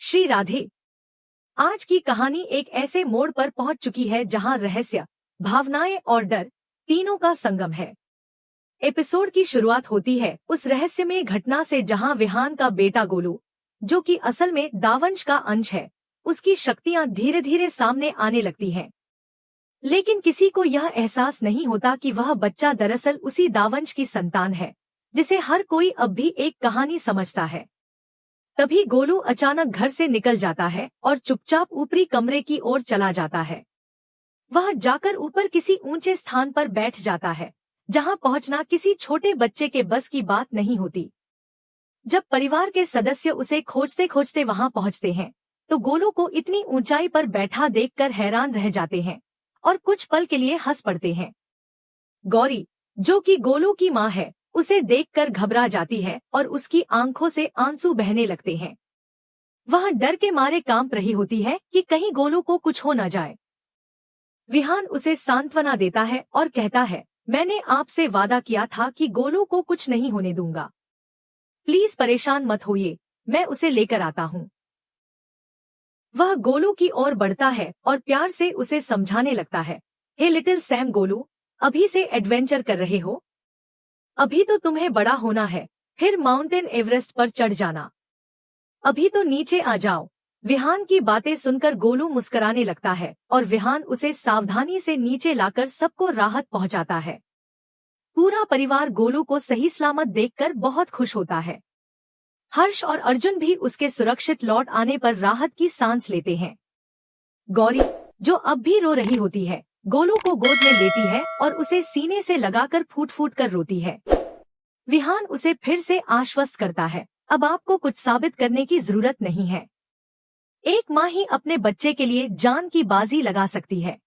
श्री राधे। आज की कहानी एक ऐसे मोड़ पर पहुंच चुकी है जहां रहस्य, भावनाएं और डर तीनों का संगम है। एपिसोड की शुरुआत होती है उस रहस्यमय घटना से जहां विहान का बेटा गोलू, जो कि असल में दावंश का अंश है, उसकी शक्तियां धीरे धीरे सामने आने लगती हैं। लेकिन किसी को यह एहसास नहीं होता कि वह बच्चा दरअसल उसी दावंश की संतान है, जिसे हर कोई अब भी एक कहानी समझता है। तभी गोलू अचानक घर से निकल जाता है और चुपचाप ऊपरी कमरे की ओर चला जाता है। वह जाकर ऊपर किसी ऊंचे स्थान पर बैठ जाता है, जहां पहुंचना किसी छोटे बच्चे के बस की बात नहीं होती। जब परिवार के सदस्य उसे खोजते खोजते वहां पहुंचते हैं, तो गोलू को इतनी ऊंचाई पर बैठा देखकर हैरान रह जाते हैं और कुछ पल के लिए हंस पड़ते हैं। गौरी, जो कि गोलू की मां है, उसे देखकर घबरा जाती है और उसकी आंखों से आंसू बहने लगते हैं। वह डर के मारे कांप रही होती है कि कहीं गोलू को कुछ हो न जाए। विहान उसे सांत्वना देता है और कहता है, मैंने आपसे वादा किया था कि गोलू को कुछ नहीं होने दूंगा। प्लीज परेशान मत होइए, मैं उसे लेकर आता हूँ। वह गोलू की ओर बढ़ता है और प्यार से उसे समझाने लगता है, हे लिटिल सैम गोलू, अभी से एडवेंचर कर रहे हो? अभी तो तुम्हें बड़ा होना है, फिर माउंटेन एवरेस्ट पर चढ़ जाना। अभी तो नीचे आ जाओ। विहान की बातें सुनकर गोलू मुस्कुराने लगता है और विहान उसे सावधानी से नीचे लाकर सबको राहत पहुंचाता है। पूरा परिवार गोलू को सही सलामत देखकर बहुत खुश होता है। हर्ष और अर्जुन भी उसके सुरक्षित लौट आने पर राहत की सांस लेते हैं। गौरी, जो अब भी रो रही होती है, गोलू को गोद में लेती है और उसे सीने से लगाकर फूट फूट कर रोती है। विहान उसे फिर से आश्वस्त करता है, अब आपको कुछ साबित करने की जरूरत नहीं है। एक माँ ही अपने बच्चे के लिए जान की बाजी लगा सकती है।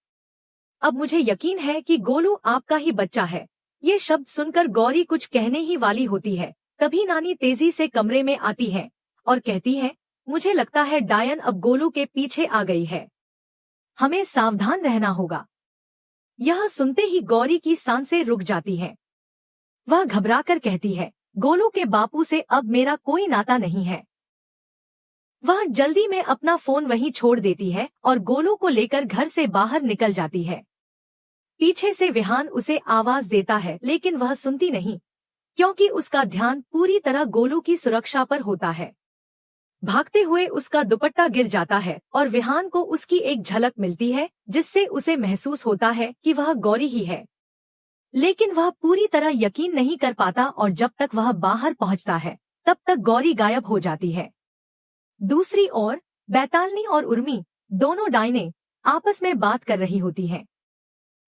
अब मुझे यकीन है कि गोलू आपका ही बच्चा है। ये शब्द सुनकर गौरी कुछ कहने ही वाली होती है, तभी नानी तेजी से कमरे में आती है और कहती है, मुझे लगता है डायन अब गोलू के पीछे आ गई है। हमें सावधान रहना होगा। यह सुनते ही गौरी की सांसें रुक जाती हैं। वह घबराकर कहती है, गोलू के बापू से अब मेरा कोई नाता नहीं है। वह जल्दी में अपना फोन वहीं छोड़ देती है और गोलू को लेकर घर से बाहर निकल जाती है। पीछे से विहान उसे आवाज देता है, लेकिन वह सुनती नहीं, क्योंकि उसका ध्यान पूरी तरह गोलू की सुरक्षा पर होता है। भागते हुए उसका दुपट्टा गिर जाता है और विहान को उसकी एक झलक मिलती है, जिससे उसे महसूस होता है कि वह गौरी ही है। लेकिन वह पूरी तरह यकीन नहीं कर पाता और जब तक वह बाहर पहुंचता है, तब तक गौरी गायब हो जाती है। दूसरी ओर बैतालनी और उर्मी, दोनों डायने, आपस में बात कर रही होती हैं।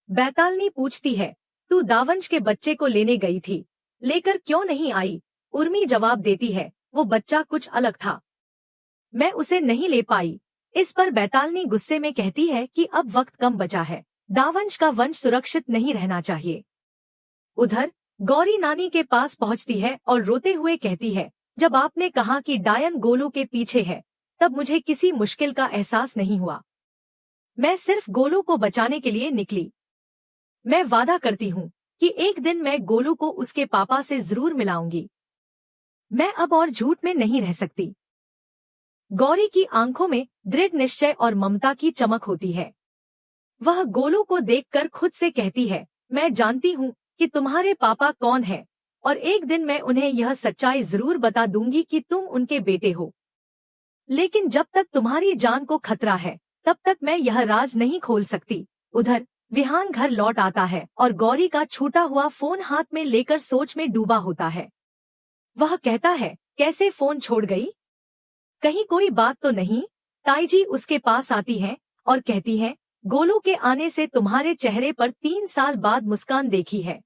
बैतालनी पूछती है, तू दावंश के बच्चे को लेने गई थी, लेकर क्यों नहीं आई? उर्मी जवाब देती है, वो बच्चा कुछ अलग था, मैं उसे नहीं ले पाई। इस पर बैतालनी गुस्से में कहती है कि अब वक्त कम बचा है, दावंश का वंश सुरक्षित नहीं रहना चाहिए। उधर गौरी नानी के पास पहुंचती है और रोते हुए कहती है, जब आपने कहा कि डायन गोलू के पीछे है, तब मुझे किसी मुश्किल का एहसास नहीं हुआ। मैं सिर्फ गोलू को बचाने के लिए निकली। मैं वादा करती हूँ कि एक दिन मैं गोलू को उसके पापा से जरूर मिलाऊंगी। मैं अब और झूठ में नहीं रह सकती। गौरी की आंखों में दृढ़ निश्चय और ममता की चमक होती है। वह गोलू को देखकर खुद से कहती है, मैं जानती हूँ कि तुम्हारे पापा कौन है और एक दिन मैं उन्हें यह सच्चाई जरूर बता दूंगी कि तुम उनके बेटे हो। लेकिन जब तक तुम्हारी जान को खतरा है, तब तक मैं यह राज नहीं खोल सकती। उधर विहान घर लौट आता है और गौरी का छूटा हुआ फोन हाथ में लेकर सोच में डूबा होता है। वह कहता है, कैसे फोन छोड़ गई? कहीं कोई बात तो नहीं? ताईजी उसके पास आती हैं और कहती हैं, गोलू के आने से तुम्हारे चेहरे पर 3 साल बाद मुस्कान देखी है।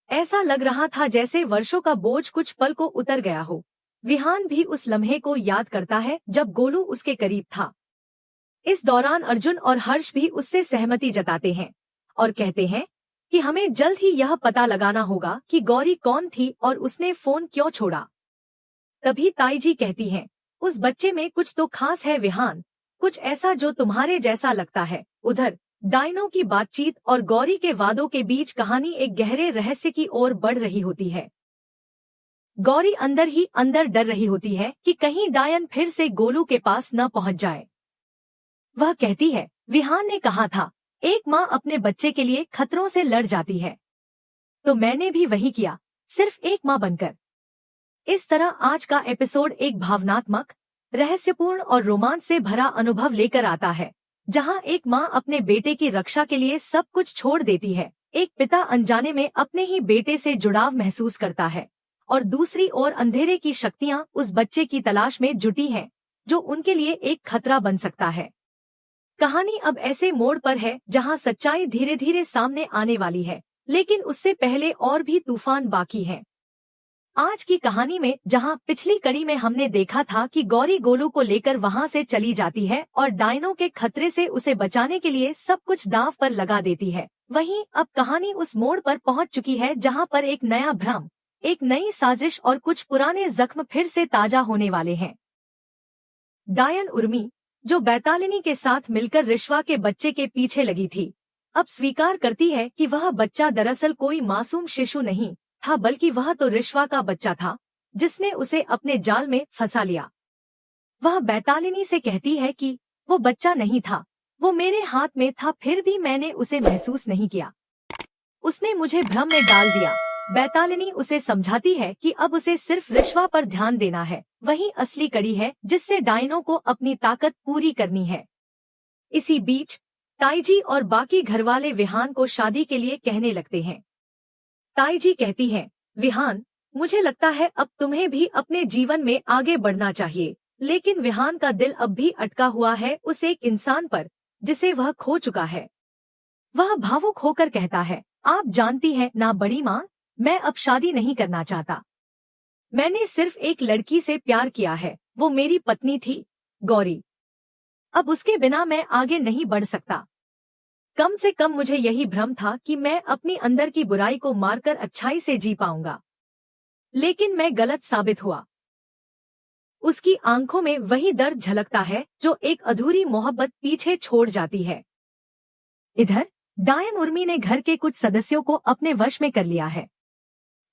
ऐसा लग रहा था जैसे वर्षों का बोझ कुछ पल को उतर गया हो। विहान भी उस लम्हे को याद करता है जब गोलू उसके करीब था। इस दौरान अर्जुन और हर्ष भी उससे सहमति जताते हैं और कहते हैं कि हमें जल्द ही यह पता लगाना होगा कि गौरी कौन थी और उसने फोन क्यों छोड़ा। तभी ताईजी कहती हैं, उस बच्चे में कुछ तो खास है विहान, कुछ ऐसा जो तुम्हारे जैसा लगता है। उधर डायनों की बातचीत और गौरी के वादों के बीच कहानी एक गहरे रहस्य की ओर बढ़ रही होती है। गौरी अंदर ही अंदर डर रही होती है कि कहीं डायन फिर से गोलू के पास न पहुंच जाए। वह कहती है, विहान ने कहा था, एक माँ अपने बच्चे के लिए खतरों से लड़ जाती है, तो मैंने भी वही किया, सिर्फ एक माँ बनकर। इस तरह आज का एपिसोड एक भावनात्मक, रहस्यपूर्ण और रोमांच से भरा अनुभव लेकर आता है, जहां एक माँ अपने बेटे की रक्षा के लिए सब कुछ छोड़ देती है। एक पिता अनजाने में अपने ही बेटे से जुड़ाव महसूस करता है और दूसरी ओर अंधेरे की शक्तियां उस बच्चे की तलाश में जुटी हैं, जो उनके लिए एक खतरा बन सकता है। कहानी अब ऐसे मोड़ पर है जहां सच्चाई धीरे धीरे सामने आने वाली है, लेकिन उससे पहले और भी तूफान बाकी है। आज की कहानी में जहां पिछली कड़ी में हमने देखा था कि गौरी गोलू को लेकर वहां से चली जाती है और डायनों के खतरे से उसे बचाने के लिए सब कुछ दांव पर लगा देती है, वहीं अब कहानी उस मोड़ पर पहुंच चुकी है जहां पर एक नया भ्रम, एक नई साजिश और कुछ पुराने जख्म फिर से ताजा होने वाले हैं। डायन उर्मी, जो बैतालिनी के साथ मिलकर रिश्वा के बच्चे के पीछे लगी थी, अब स्वीकार करती है कि वह बच्चा दरअसल कोई मासूम शिशु नहीं था, बल्कि वह तो रिश्वा का बच्चा था, जिसने उसे अपने जाल में फंसा लिया। वह बैतालिनी से कहती है कि वो बच्चा नहीं था, वो मेरे हाथ में था, फिर भी मैंने उसे महसूस नहीं किया। उसने मुझे भ्रम में डाल दिया। बैतालिनी उसे समझाती है कि अब उसे सिर्फ रिश्वा पर ध्यान देना है, वही असली कड़ी है जिससे डायनों को अपनी ताकत पूरी करनी है। इसी बीच ताईजी और बाकी घरवाले विहान को शादी के लिए कहने लगते हैं। ताईजी कहती है, विहान, मुझे लगता है अब तुम्हें भी अपने जीवन में आगे बढ़ना चाहिए। लेकिन विहान का दिल अब भी अटका हुआ है उस एक इंसान पर जिसे वह खो चुका है। वह भावुक होकर कहता है, आप जानती हैं ना बड़ी माँ, मैं अब शादी नहीं करना चाहता। मैंने सिर्फ एक लड़की से प्यार किया है, वो मेरी पत्नी थी, गौरी। अब उसके बिना मैं आगे नहीं बढ़ सकता। कम से कम मुझे यही भ्रम था कि मैं अपनी अंदर की बुराई को मारकर अच्छाई से जी पाऊंगा, लेकिन मैं गलत साबित हुआ। उसकी आंखों में वही दर्द झलकता है जो एक अधूरी मोहब्बत पीछे छोड़ जाती है। इधर डायन उर्मी ने घर के कुछ सदस्यों को अपने वश में कर लिया है।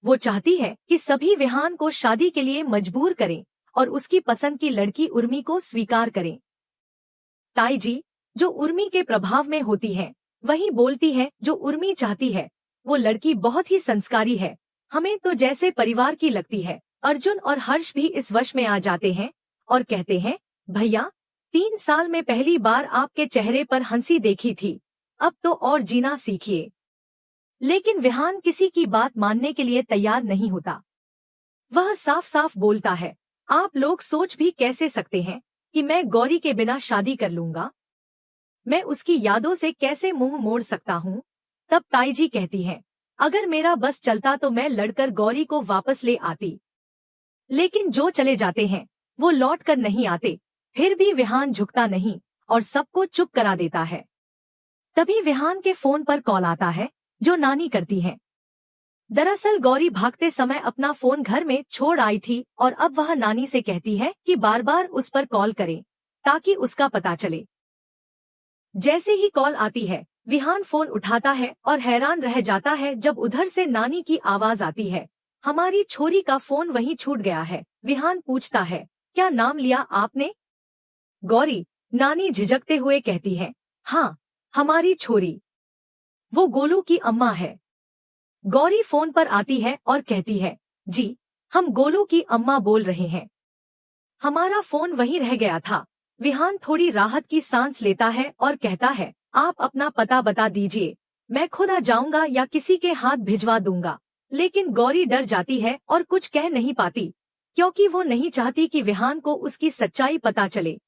वो चाहती है कि सभी विहान को शादी के लिए मजबूर करें और उसकी पसंद की लड़की उर्मी को स्वीकार करें। ताईजी, जो उर्मी के प्रभाव में होती है, वही बोलती है जो उर्मी चाहती है। वो लड़की बहुत ही संस्कारी है, हमें तो जैसे परिवार की लगती है। अर्जुन और हर्ष भी इस वश में आ जाते हैं और कहते हैं, भैया, 3 साल में पहली बार आपके चेहरे पर हंसी देखी थी, अब तो और जीना सीखिए। लेकिन विहान किसी की बात मानने के लिए तैयार नहीं होता। वह साफ साफ बोलता है, आप लोग सोच भी कैसे सकते हैं कि मैं गौरी के बिना शादी कर लूंगा? मैं उसकी यादों से कैसे मुंह मोड़ सकता हूँ? तब ताईजी कहती है, अगर मेरा बस चलता तो मैं लड़कर गौरी को वापस ले आती, लेकिन जो चले जाते हैं वो लौट कर नहीं आते। फिर भी विहान झुकता नहीं और सबको चुप करा देता है। तभी विहान के फोन पर कॉल आता है, जो नानी करती है। दरअसल गौरी भागते समय अपना फोन घर में छोड़ आई थी और अब वह नानी से कहती है कि बार बार उस पर कॉल करे ताकि उसका पता चले। जैसे ही कॉल आती है, विहान फोन उठाता है और हैरान रह जाता है जब उधर से नानी की आवाज आती है, हमारी छोरी का फोन वहीं छूट गया है। विहान पूछता है, क्या नाम लिया आपने? गौरी, नानी झिझकते हुए कहती है, हाँ, हमारी छोरी, वो गोलू की अम्मा है। गौरी फोन पर आती है और कहती है, जी, हम गोलू की अम्मा बोल रहे हैं, हमारा फोन वहीं रह गया था। विहान थोड़ी राहत की सांस लेता है और कहता है, आप अपना पता बता दीजिए, मैं खुद आ जाऊंगा या किसी के हाथ भिजवा दूंगा। लेकिन गौरी डर जाती है और कुछ कह नहीं पाती, क्योंकि वो नहीं चाहती कि विहान को उसकी सच्चाई पता चले।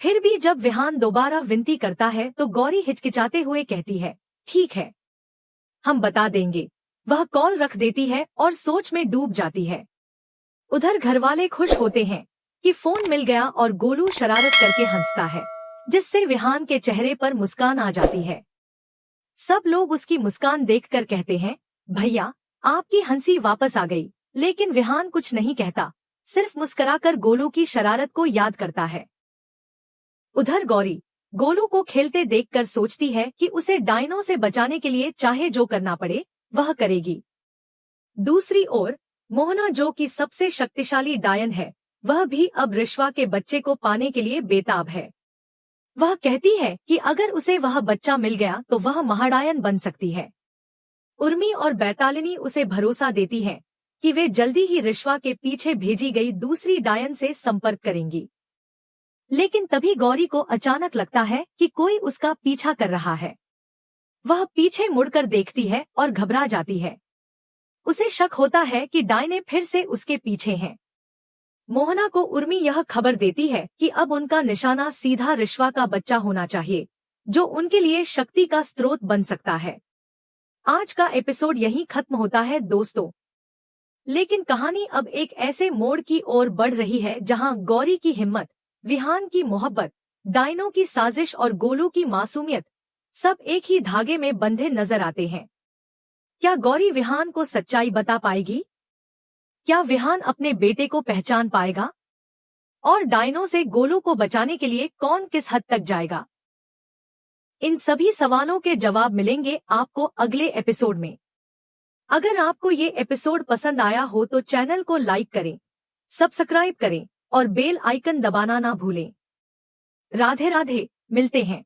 फिर भी जब विहान दोबारा विनती करता है तो गौरी हिचकिचाते हुए कहती है, ठीक है, हम बता देंगे। वह कॉल रख देती है और सोच में डूब जाती है। उधर घरवाले खुश होते हैं कि फोन मिल गया और गोलू शरारत करके हंसता है, जिससे विहान के चेहरे पर मुस्कान आ जाती है। सब लोग उसकी मुस्कान देखकर कहते हैं, भैया, आपकी हंसी वापस आ गई। लेकिन विहान कुछ नहीं कहता, सिर्फ मुस्कुराकर गोलू की शरारत को याद करता है। उधर गौरी गोलू को खेलते देखकर सोचती है कि उसे डायनों से बचाने के लिए चाहे जो करना पड़े वह करेगी। दूसरी ओर मोहना, जो कि सबसे शक्तिशाली डायन है, वह भी अब रिश्वा के बच्चे को पाने के लिए बेताब है। वह कहती है कि अगर उसे वह बच्चा मिल गया तो वह महाडायन बन सकती है। उर्मी और बैतालिनी उसे भरोसा देती हैं कि वे जल्दी ही रिश्वा के पीछे भेजी गई दूसरी डायन से संपर्क करेंगी। लेकिन तभी गौरी को अचानक लगता है कि कोई उसका पीछा कर रहा है। वह पीछे मुड़कर देखती है और घबरा जाती है। उसे शक होता है कि डायने फिर से उसके पीछे हैं। मोहना को उर्मी यह खबर देती है कि अब उनका निशाना सीधा रिश्वा का बच्चा होना चाहिए, जो उनके लिए शक्ति का स्रोत बन सकता है। आज का एपिसोड यहीं खत्म होता है दोस्तों, लेकिन कहानी अब एक ऐसे मोड़ की ओर बढ़ रही है जहां गौरी की हिम्मत, विहान की मोहब्बत, डायनों की साजिश और गोलू की मासूमियत सब एक ही धागे में बंधे नजर आते हैं। क्या गौरी विहान को सच्चाई बता पाएगी? क्या विहान अपने बेटे को पहचान पाएगा? और डायनों से गोलू को बचाने के लिए कौन किस हद तक जाएगा? इन सभी सवालों के जवाब मिलेंगे आपको अगले एपिसोड में। अगर आपको ये एपिसोड पसंद आया हो तो चैनल को लाइक करें, सब्सक्राइब करें और बेल आइकन दबाना ना भूलें। राधे राधे, मिलते हैं।